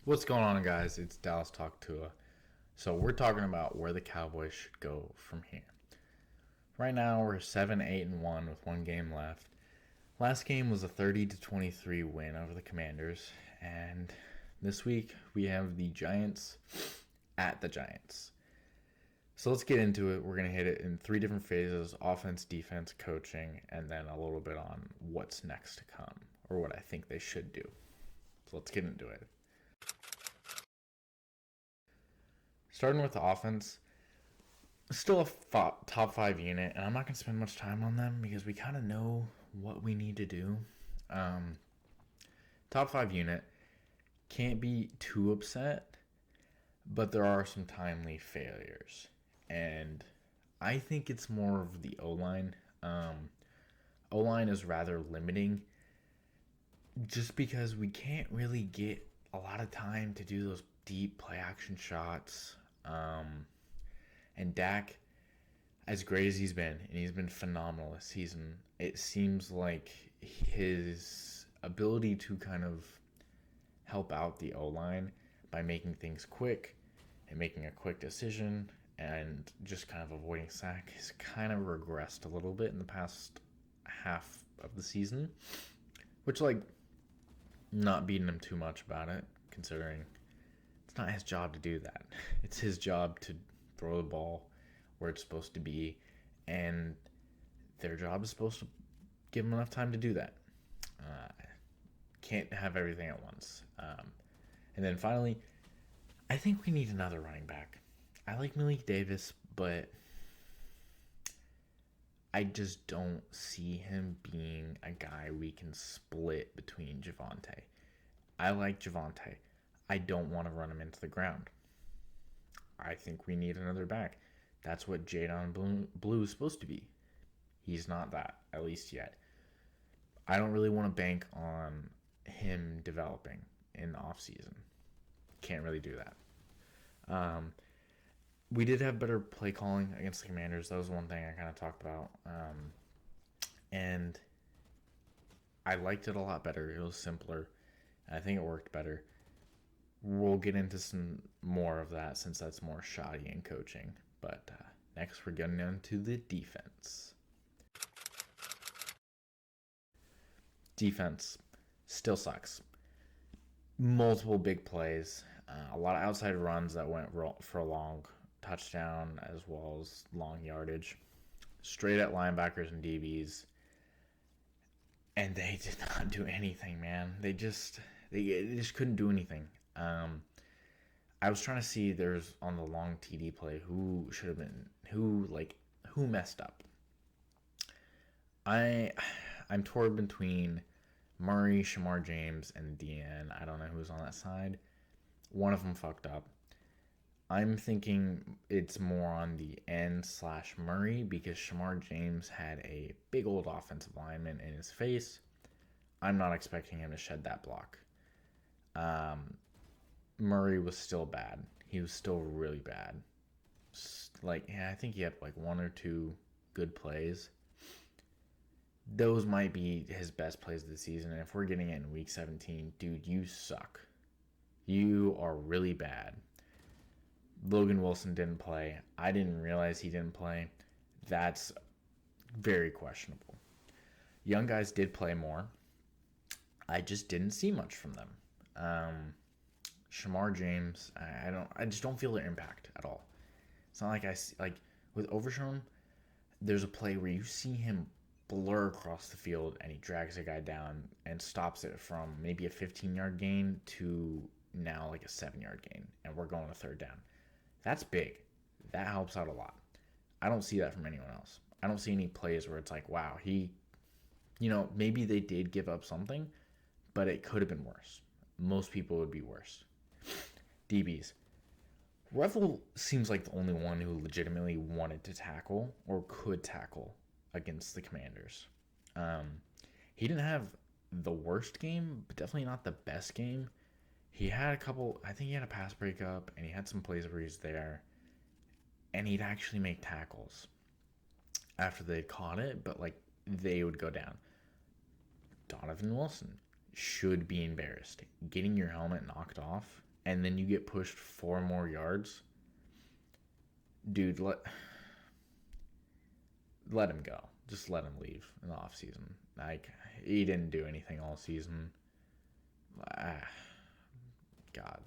What's going on, guys? It's Dallas Talk Tua. So we're talking about where the Cowboys should go from here. Right now, we're 7-8-1 with one game left. Last game was a 30-23 win over the Commanders, and this week we have the Giants at the Giants. So let's get into it. We're going to hit it in three different phases: offense, defense, coaching, and then a little bit on what's next to come, or what I think they should do. So let's get into it. Starting with the offense, still a top five unit, and I'm not going to spend much time on them because we kind of know what we need to do. Top five unit, can't be too upset, but there are some timely failures. And I think it's more of the O-line. O-line is rather limiting just because we can't really get a lot of time to do those deep play action shots. And Dak, as great as he's been, and he's been phenomenal this season, it seems like his ability to kind of help out the O-line by making things quick and making a quick decision and just kind of avoiding sack has kind of regressed a little bit in the past half of the season, which, like, not beating him too much about it, considering it's not his job to do that. It's his job to throw the ball where it's supposed to be, and their job is supposed to give them enough time to do that. Can't have everything at once. And then finally, I think we need another running back. I like Malik Davis, but I just don't see him being a guy we can split between Javonte. I like Javonte. I don't want to run him into the ground. I think we need another back. That's what Jadon Blue is supposed to be. He's not that, at least yet. I don't really want to bank on him developing in the offseason. Can't really do that. We did have better play calling against the Commanders. That was one thing I kind of talked about. And I liked it a lot better. It was simpler. I think it worked better. We'll get into some more of that since that's more shoddy in coaching. But next, we're getting into the defense. Defense still sucks. Multiple big plays, a lot of outside runs that went for a long touchdown as well as long yardage. Straight at linebackers and DBs. And they did not do anything, man. They just couldn't do anything. I was trying to see there's on the long TD play who messed up. I'm torn between Murray, Shamar James, and DN. I don't know who's on that side. One of them fucked up. I'm thinking it's more on the end/Murray because Shamar James had a big old offensive lineman in his face. I'm not expecting him to shed that block. Murray was still bad. He was still really bad. I think he had one or two good plays. Those might be his best plays of the season. And if we're getting it in week 17, dude, you suck. You are really bad. Logan Wilson didn't play. I didn't realize he didn't play. That's very questionable. Young guys did play more. I just didn't see much from them. Shamar James, I just don't feel their impact at all. It's not like I see, with Overshown, there's a play where you see him blur across the field and he drags a guy down and stops it from maybe a 15-yard gain to now a 7-yard gain, and we're going to third down. That's big. That helps out a lot. I don't see that from anyone else. I don't see any plays where it's wow, maybe they did give up something, but it could have been worse. Most people would be worse. DBs. Revel seems like the only one who legitimately wanted to tackle or could tackle against the Commanders. He didn't have the worst game, but definitely not the best game. He had I think he had a pass breakup, and he had some plays where he's there, and he'd actually make tackles after they caught it, but they would go down. Donovan Wilson should be embarrassed. Getting your helmet knocked off and then you get pushed 4 more yards, dude, let him go. Just let him leave in the offseason. Like, he didn't do anything all season. Ah, God.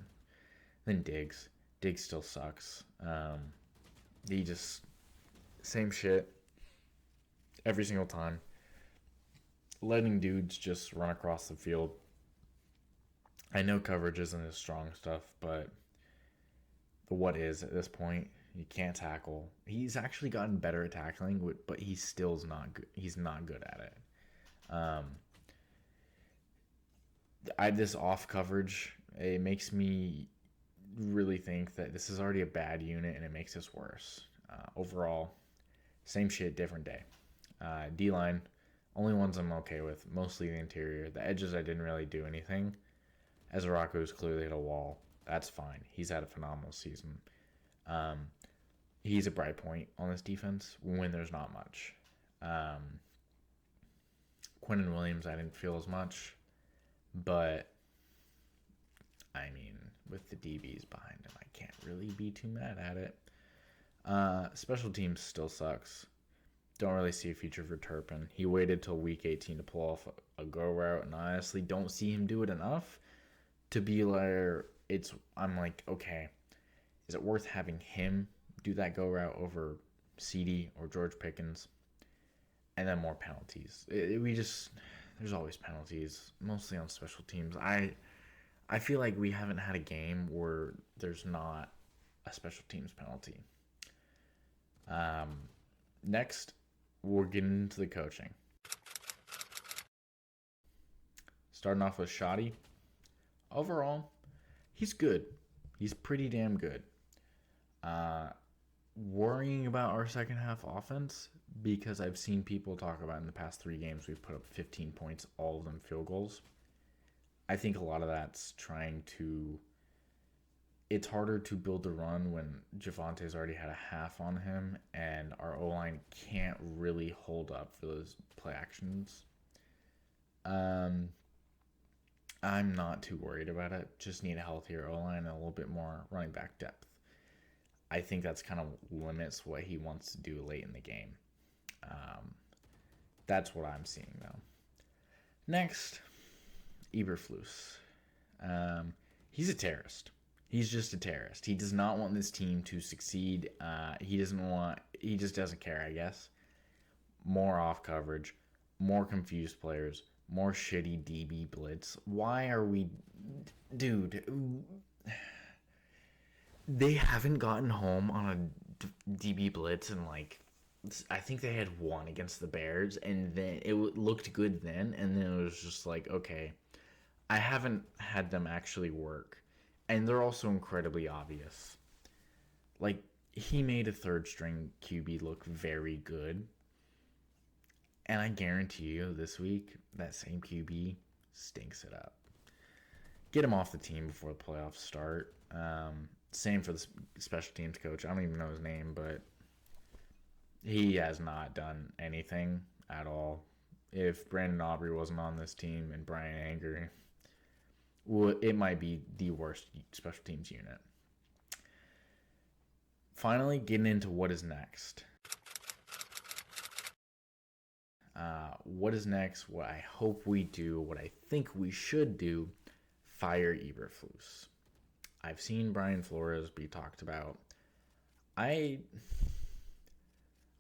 Then Diggs. Diggs still sucks. He just, same shit every single time. Letting dudes just run across the field. I know coverage isn't his strong stuff, but the what is at this point, he can't tackle. He's actually gotten better at tackling, but he still's not good. He's not good at it. This off coverage, it makes me really think that this is already a bad unit, and it makes this worse. Overall, same shit, different day. D-line, only ones I'm okay with, mostly the interior. The edges, I didn't really do anything. Ezrako's clearly hit a wall. That's fine. He's had a phenomenal season. He's a bright point on this defense when there's not much. Quinnen Williams, I didn't feel as much. But, I mean, with the DBs behind him, I can't really be too mad at it. Special teams still sucks. Don't really see a future for Turpin. He waited till week 18 to pull off a go route, and I honestly don't see him do it enough to be like, I'm like, okay, is it worth having him do that go route over CD or George Pickens? And then more penalties. There's always penalties, mostly on special teams. I feel like we haven't had a game where there's not a special teams penalty. Next, we're getting into the coaching. Starting off with Shoddy. Overall, he's good. He's pretty damn good. Worrying about our second half offense because I've seen people talk about in the past 3 games we've put up 15 points, all of them field goals. I think a lot of that's it's harder to build the run when Javante's already had a half on him and our O-line can't really hold up for those play actions. I'm not too worried about it. Just need a healthier O-line and a little bit more running back depth. I think that's kind of limits what he wants to do late in the game. That's what I'm seeing, though. Next, Eberflus. He's a terrorist. He's just a terrorist. He does not want this team to succeed. He just doesn't care, I guess. More off coverage, more confused players, more shitty DB blitz. Why are we... Dude... They haven't gotten home on a DB blitz in I think they had one against the Bears, and then it looked good then, and then it was just like, okay, I haven't had them actually work, and they're also incredibly obvious. Like, he made a third-string QB look very good, and I guarantee you this week, that same QB stinks it up. Get him off the team before the playoffs start. Same for the special teams coach. I don't even know his name, but he has not done anything at all. If Brandon Aubrey wasn't on this team and Brian Anger, it might be the worst special teams unit. Finally, getting into what is next. What is next? What I hope we do, what I think we should do, fire Eberflus. I've seen Brian Flores be talked about. I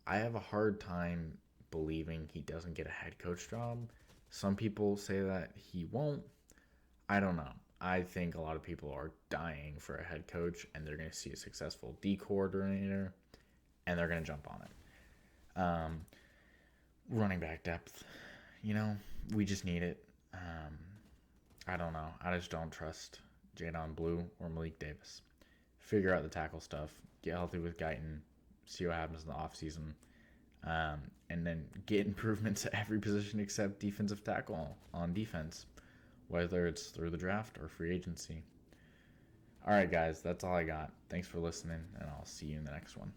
have a hard time believing he doesn't get a head coach job. Some people say that he won't. I don't know. I think a lot of people are dying for a head coach, and they're going to see a successful D coordinator, and they're going to jump on it. Running back depth, we just need it. I don't know. I just don't trust Jadon Blue or Malik Davis. Figure out the tackle stuff. Get healthy with Guyton. See what happens in the offseason. And then get improvements at every position except defensive tackle on defense, whether it's through the draft or free agency. All right, guys, that's all I got. Thanks for listening, and I'll see you in the next one.